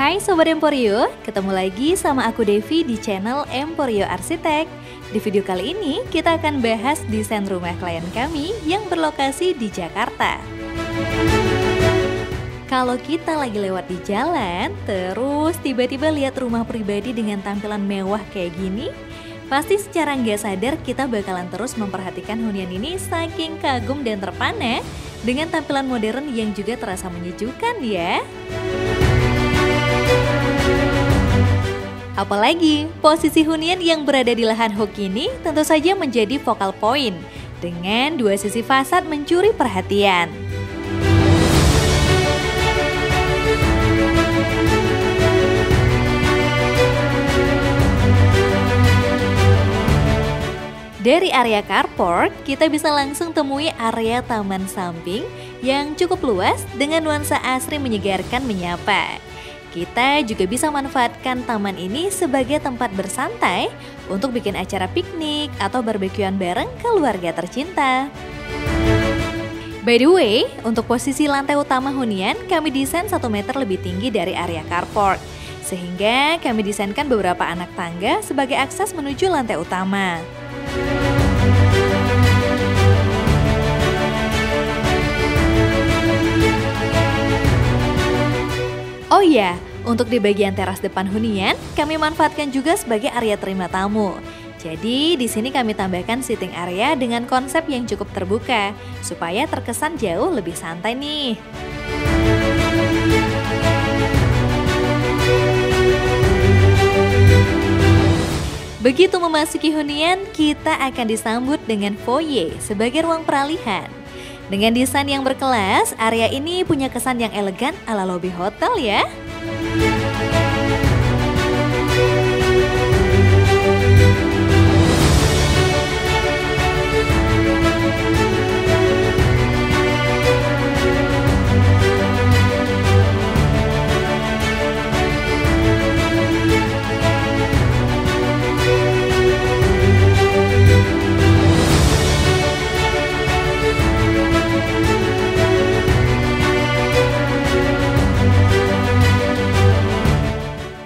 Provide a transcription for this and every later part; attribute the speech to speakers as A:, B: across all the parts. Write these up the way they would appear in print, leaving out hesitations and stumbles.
A: Hai Sobat Emporio, ketemu lagi sama aku Devi di channel Emporio Arsitek. Di video kali ini kita akan bahas desain rumah klien kami yang berlokasi di Jakarta. Kalau kita lagi lewat di jalan, terus tiba-tiba lihat rumah pribadi dengan tampilan mewah kayak gini, pasti secara nggak sadar kita bakalan terus memperhatikan hunian ini saking kagum dan terpana dengan tampilan modern yang juga terasa menyejukkan ya. Apalagi posisi hunian yang berada di lahan hook ini tentu saja menjadi focal point dengan dua sisi fasad mencuri perhatian. Dari area carport, kita bisa langsung temui area taman samping yang cukup luas dengan nuansa asri menyegarkan menyapa. Kita juga bisa manfaatkan taman ini sebagai tempat bersantai untuk bikin acara piknik atau barbekyuan bareng keluarga tercinta. By the way, untuk posisi lantai utama hunian, kami desain 1 meter lebih tinggi dari area carport. Sehingga kami desainkan beberapa anak tangga sebagai akses menuju lantai utama. Oh iya, untuk di bagian teras depan hunian, kami manfaatkan juga sebagai area terima tamu. Jadi di sini kami tambahkan sitting area dengan konsep yang cukup terbuka, supaya terkesan jauh lebih santai nih. Begitu memasuki hunian, kita akan disambut dengan foyer sebagai ruang peralihan. Dengan desain yang berkelas, area ini punya kesan yang elegan ala lobi hotel ya.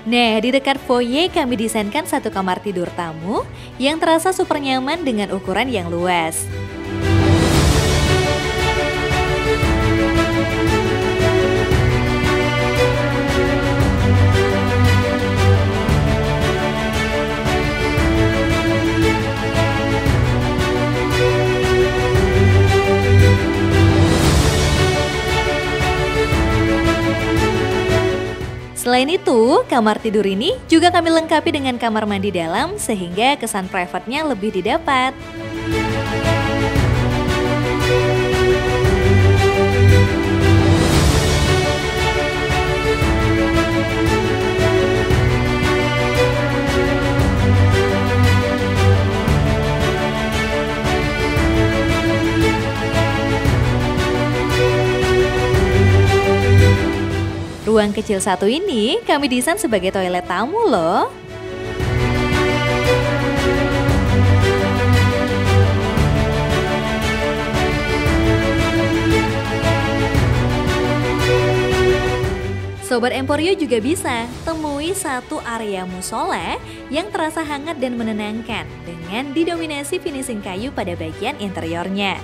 A: Nah, di dekat foyer kami desainkan 1 kamar tidur tamu yang terasa super nyaman dengan ukuran yang luas. Selain itu, kamar tidur ini juga kami lengkapi dengan kamar mandi dalam sehingga kesan private-nya lebih didapat. Ruang kecil satu ini kami desain sebagai toilet tamu loh. Sobat Emporio juga bisa temui 1 area musola yang terasa hangat dan menenangkan dengan didominasi finishing kayu pada bagian interiornya.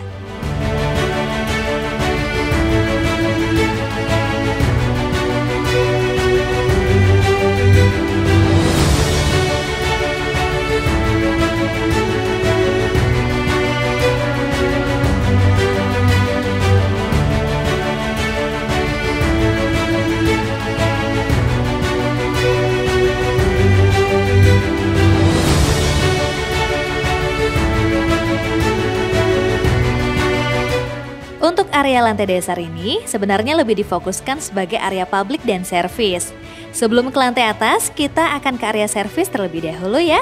A: Untuk area lantai dasar ini sebenarnya lebih difokuskan sebagai area publik dan servis. Sebelum ke lantai atas, kita akan ke area servis terlebih dahulu ya.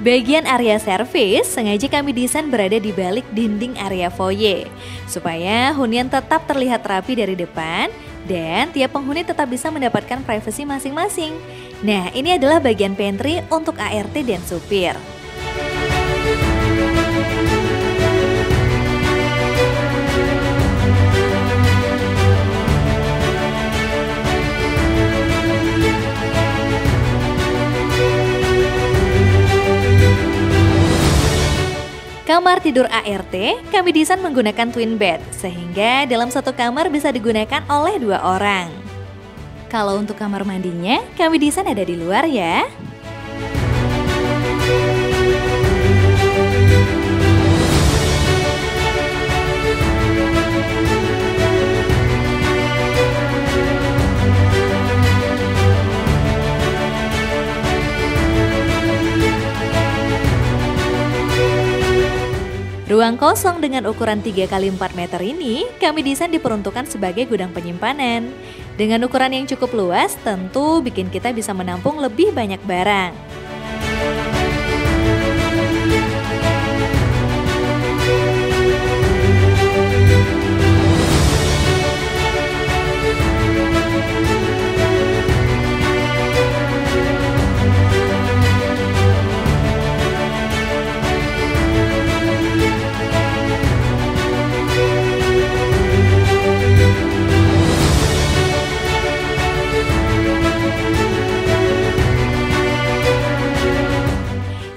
A: Bagian area servis sengaja kami desain berada di balik dinding area foyer, supaya hunian tetap terlihat rapi dari depan dan tiap penghuni tetap bisa mendapatkan privasi masing-masing. Nah, ini adalah bagian pantry untuk ART dan supir. Kamar tidur ART, kami desain menggunakan twin bed, sehingga dalam satu kamar bisa digunakan oleh 2 orang. Kalau untuk kamar mandinya, kami desain ada di luar ya. Ruang kosong dengan ukuran 3x4 meter ini kami desain diperuntukkan sebagai gudang penyimpanan. Dengan ukuran yang cukup luas, tentu bikin kita bisa menampung lebih banyak barang.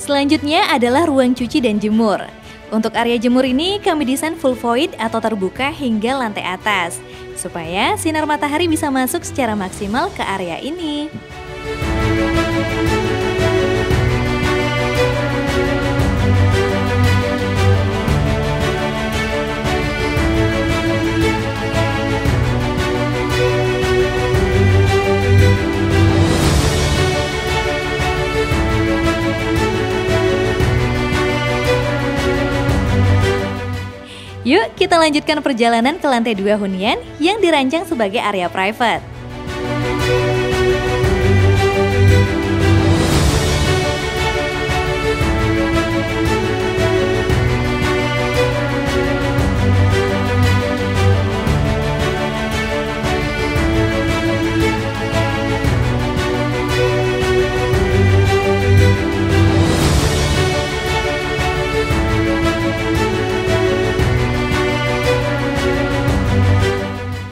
A: Selanjutnya adalah ruang cuci dan jemur. Untuk area jemur ini kami desain full void atau terbuka hingga lantai atas, supaya sinar matahari bisa masuk secara maksimal ke area ini. Yuk kita lanjutkan perjalanan ke lantai 2 hunian yang dirancang sebagai area private.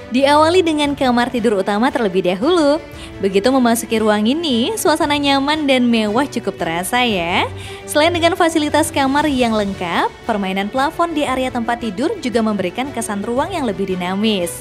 A: Diawali dengan kamar tidur utama terlebih dahulu. Begitu memasuki ruang ini, suasana nyaman dan mewah cukup terasa ya. Selain dengan fasilitas kamar yang lengkap, permainan plafon di area tempat tidur juga memberikan kesan ruang yang lebih dinamis.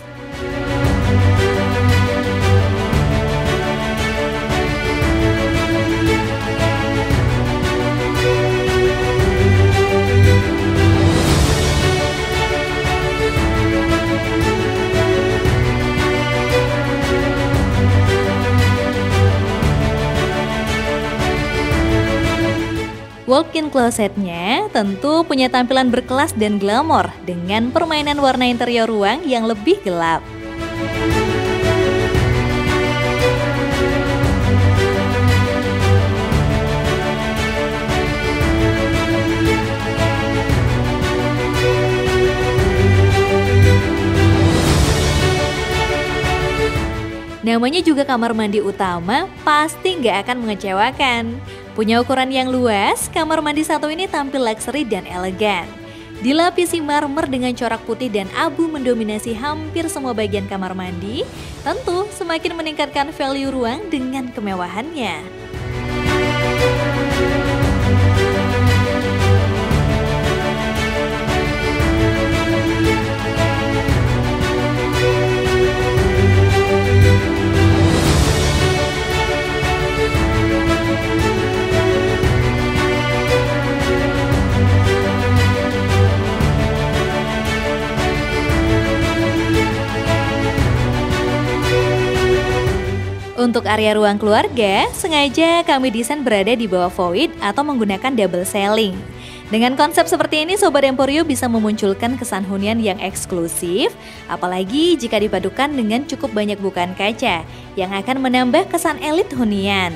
A: Walk-in closetnya tentu punya tampilan berkelas dan glamor dengan permainan warna interior ruang yang lebih gelap. Namanya juga kamar mandi utama, pasti nggak akan mengecewakan. Punya ukuran yang luas, kamar mandi satu ini tampil luxury dan elegan. Dilapisi marmer dengan corak putih dan abu mendominasi hampir semua bagian kamar mandi, tentu semakin meningkatkan value ruang dengan kemewahannya. Untuk area ruang keluarga, sengaja kami desain berada di bawah void atau menggunakan double ceiling. Dengan konsep seperti ini, Sobat Emporio bisa memunculkan kesan hunian yang eksklusif, apalagi jika dipadukan dengan cukup banyak bukaan kaca, yang akan menambah kesan elit hunian.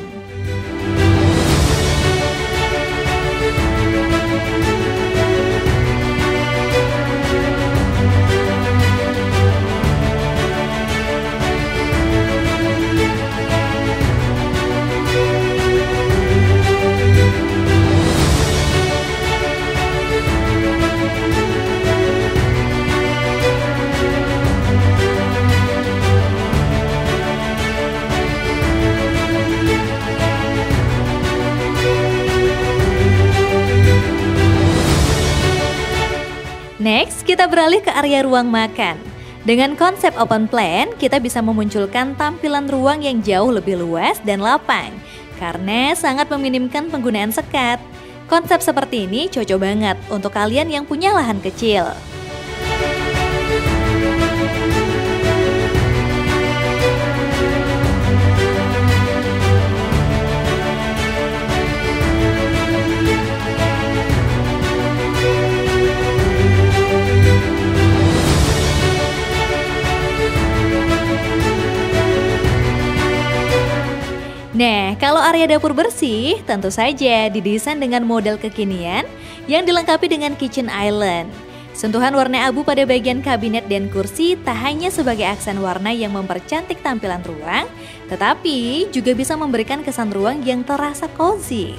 A: Kita beralih ke area ruang makan. Dengan konsep open plan, kita bisa memunculkan tampilan ruang yang jauh lebih luas dan lapang, karena sangat meminimkan penggunaan sekat. Konsep seperti ini cocok banget untuk kalian yang punya lahan kecil. Nah, kalau area dapur bersih, tentu saja didesain dengan model kekinian yang dilengkapi dengan kitchen island. Sentuhan warna abu pada bagian kabinet dan kursi tak hanya sebagai aksen warna yang mempercantik tampilan ruang, tetapi juga bisa memberikan kesan ruang yang terasa cozy.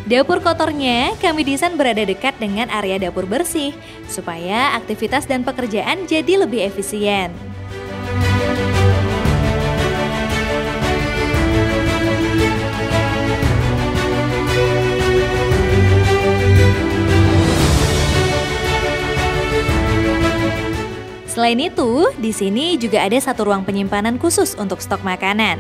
A: Dapur kotornya kami desain berada dekat dengan area dapur bersih, supaya aktivitas dan pekerjaan jadi lebih efisien. Selain itu, di sini juga ada satu ruang penyimpanan khusus untuk stok makanan.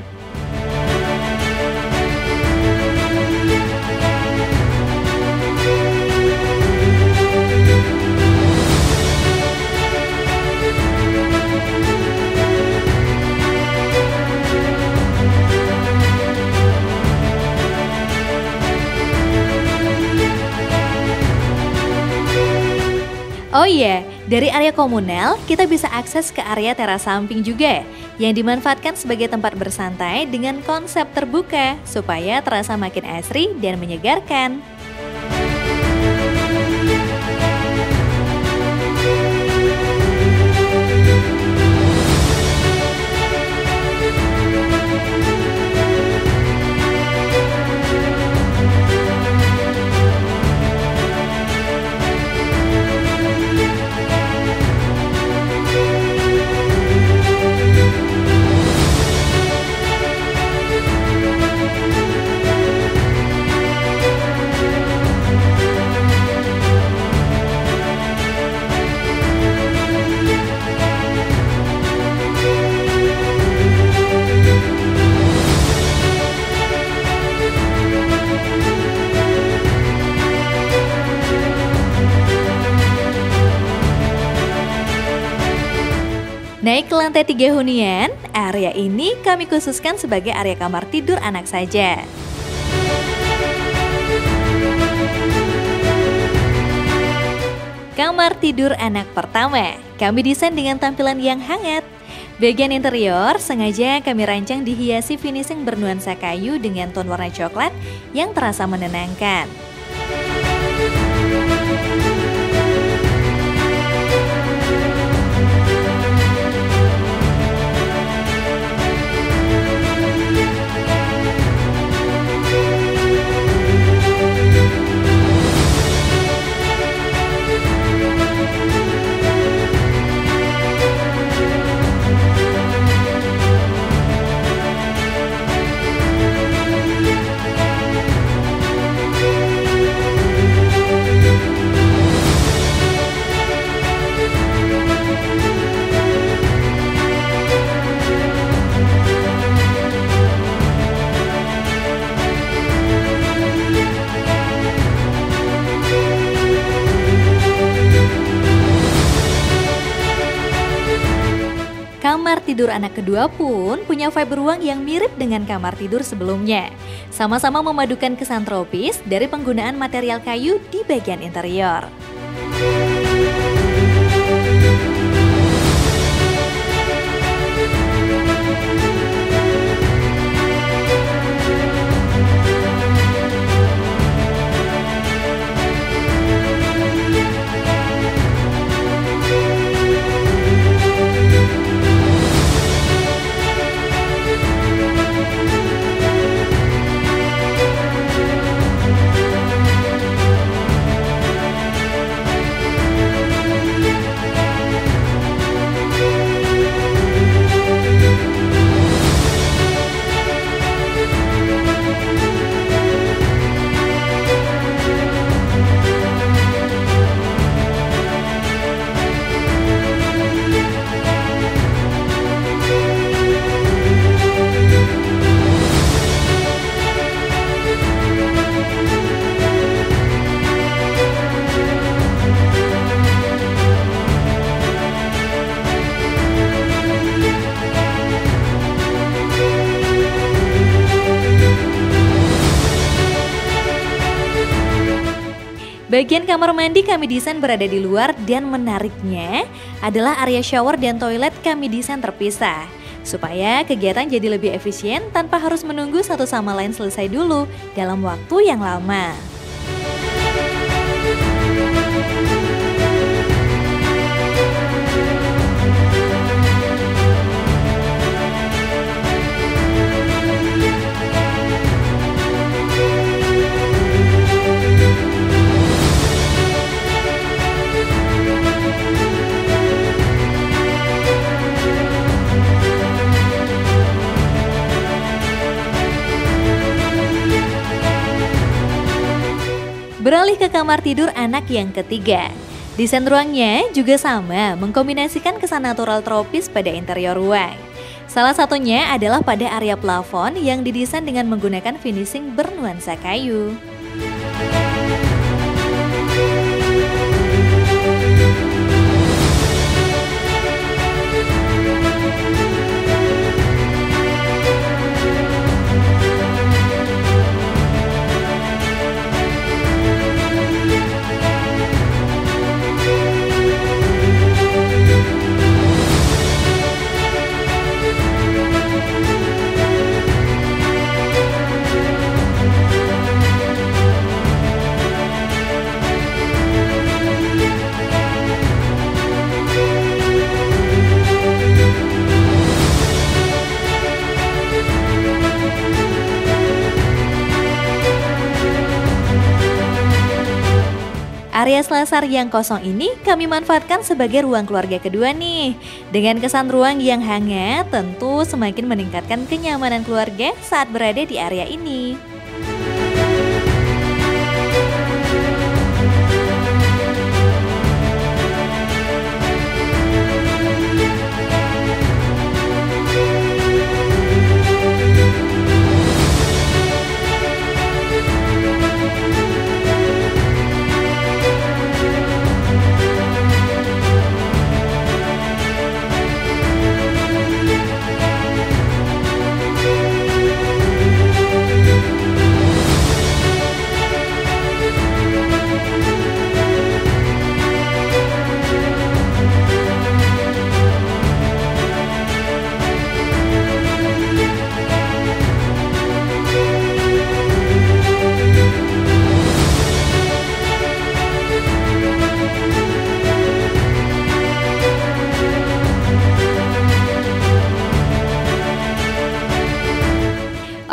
A: Oh iya, dari area komunal kita bisa akses ke area teras samping juga yang dimanfaatkan sebagai tempat bersantai dengan konsep terbuka supaya terasa makin asri dan menyegarkan. Naik ke lantai 3 hunian, area ini kami khususkan sebagai area kamar tidur anak saja. Kamar tidur anak pertama, kami desain dengan tampilan yang hangat. Bagian interior sengaja kami rancang dihiasi finishing bernuansa kayu dengan ton warna coklat yang terasa menenangkan. Kamar tidur anak kedua pun punya vibe ruang yang mirip dengan kamar tidur sebelumnya. Sama-sama memadukan kesan tropis dari penggunaan material kayu di bagian interior. Bagian kamar mandi kami desain berada di luar dan menariknya adalah area shower dan toilet kami desain terpisah. Supaya kegiatan jadi lebih efisien tanpa harus menunggu satu sama lain selesai dulu dalam waktu yang lama. Beralih ke kamar tidur anak yang ketiga. Desain ruangnya juga sama, mengkombinasikan kesan natural tropis pada interior ruang. Salah satunya adalah pada area plafon yang didesain dengan menggunakan finishing bernuansa kayu. Area selasar yang kosong ini kami manfaatkan sebagai ruang keluarga kedua nih. Dengan kesan ruang yang hangat, tentu semakin meningkatkan kenyamanan keluarga saat berada di area ini.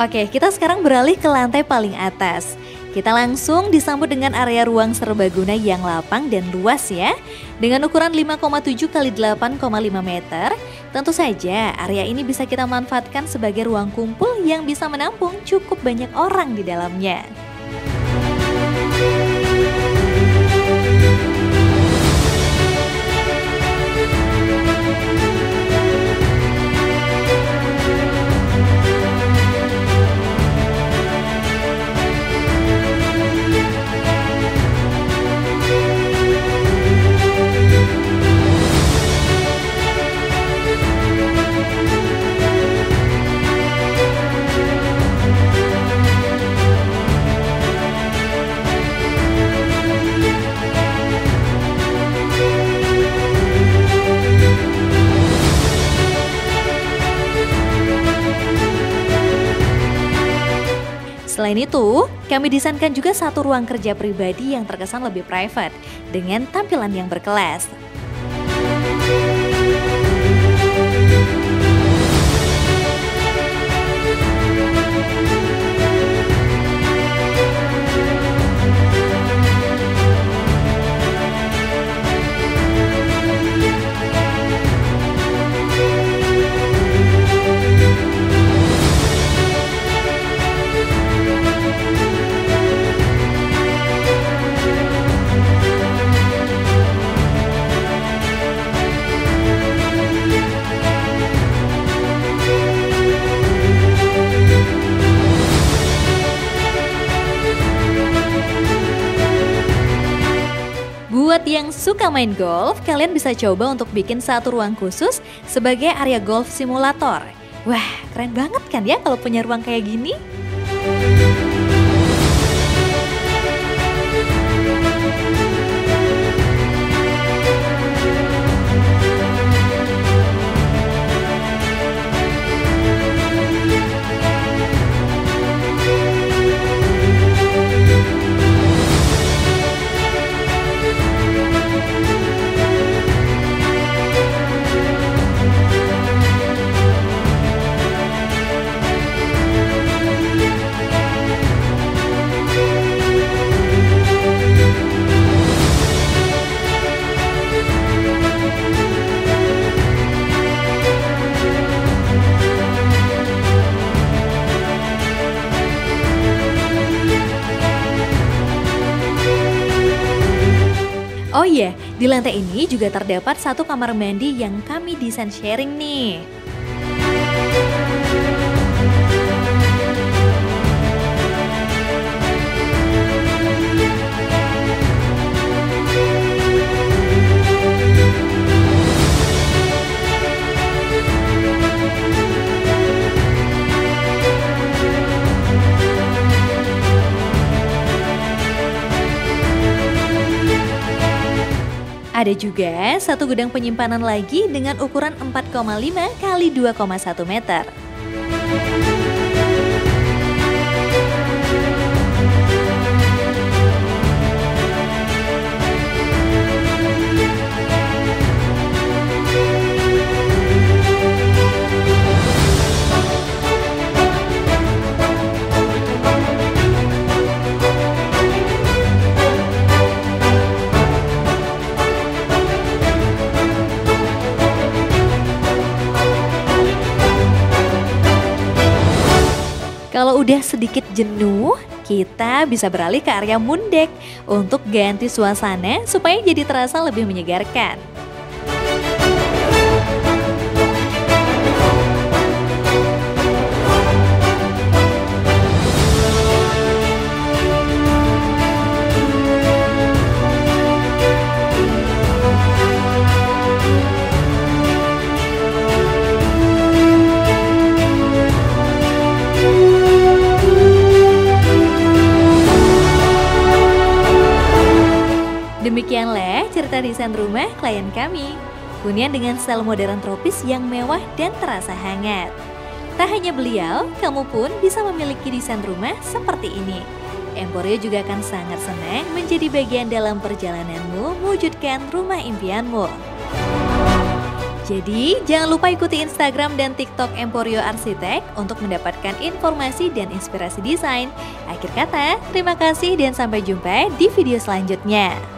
A: Oke, kita sekarang beralih ke lantai paling atas. Kita langsung disambut dengan area ruang serbaguna yang lapang dan luas ya. Dengan ukuran 5,7 x 8,5 meter, tentu saja area ini bisa kita manfaatkan sebagai ruang kumpul yang bisa menampung cukup banyak orang di dalamnya. Selain itu, kami desainkan juga satu ruang kerja pribadi yang terkesan lebih private dengan tampilan yang berkelas. Buat yang suka main golf, kalian bisa coba untuk bikin satu ruang khusus sebagai area golf simulator. Wah, keren banget kan ya kalau punya ruang kayak gini? iya, di lantai ini juga terdapat satu kamar mandi yang kami desain sharing nih. Ada juga satu gudang penyimpanan lagi dengan ukuran 4,5 kali 2,1 meter. Kalau udah sedikit jenuh, kita bisa beralih ke area moon deck untuk ganti suasana supaya jadi terasa lebih menyegarkan. Demikianlah cerita desain rumah klien kami. Hunian dengan style modern tropis yang mewah dan terasa hangat. Tak hanya beliau, kamu pun bisa memiliki desain rumah seperti ini. Emporio juga akan sangat senang menjadi bagian dalam perjalananmu mewujudkan rumah impianmu. Jadi, jangan lupa ikuti Instagram dan TikTok Emporio Arsitek untuk mendapatkan informasi dan inspirasi desain. Akhir kata, terima kasih dan sampai jumpa di video selanjutnya.